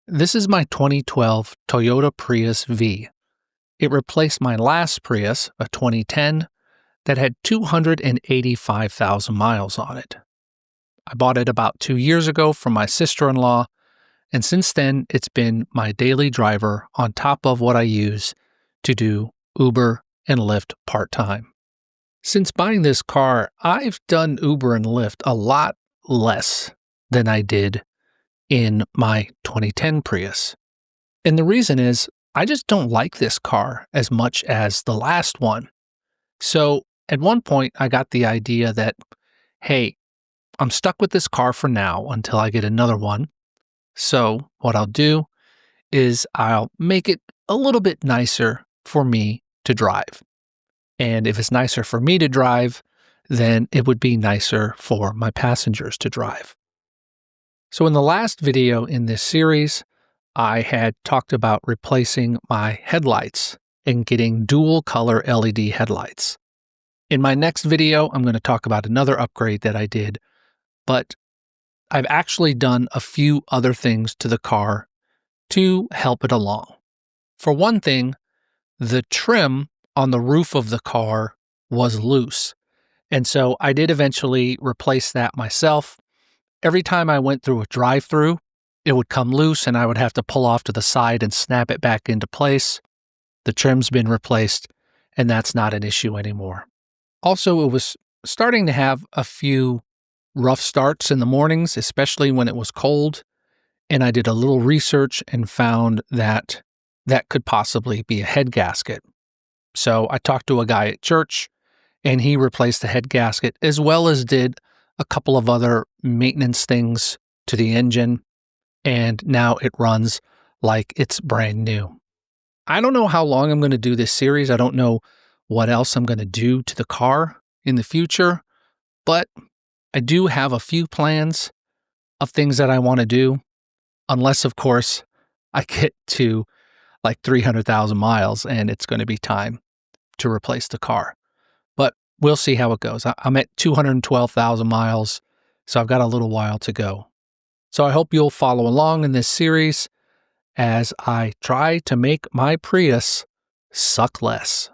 This is my 2012 Toyota Prius V. It replaced my last Prius, a 2010, that had 285,000 miles on it. I bought it about 2 years ago from my sister-in-law, and since then it's been my daily driver on top of what I use to do Uber and Lyft part-time. Since buying this car, I've done Uber and Lyft a lot less than I did in my 2010 Prius. And the reason is I just don't like this car as much as the last one. So at one point, I got the idea that, hey, I'm stuck with this car for now until I get another one. So what I'll do is I'll make it a little bit nicer for me to drive. And if it's nicer for me to drive, then it would be nicer for my passengers to drive. So in the last video in this series, I had talked about replacing my headlights and getting dual color LED headlights. In my next video, I'm going to talk about another upgrade that I did, but I've actually done a few other things to the car to help it along. For one thing, the trim on the roof of the car was loose, and so I did eventually replace that myself. Every time I went through a drive-through, it would come loose and I would have to pull off to the side and snap it back into place. The trim's been replaced, and that's not an issue anymore. Also, it was starting to have a few rough starts in the mornings, especially when it was cold, and I did a little research and found that that could possibly be a head gasket. So I talked to a guy at church, and he replaced the head gasket as well as did a couple of other maintenance things to the engine, and now it runs like it's brand new. I don't know how long I'm going to do this series. I don't know what else I'm going to do to the car in the future, but I do have a few plans of things that I want to do, unless, of course, I get to like 300,000 miles and it's going to be time to replace the car. But we'll see how it goes. I'm at 212,000 miles, so I've got a little while to go. So I hope you'll follow along in this series as I try to make my Prius suck less.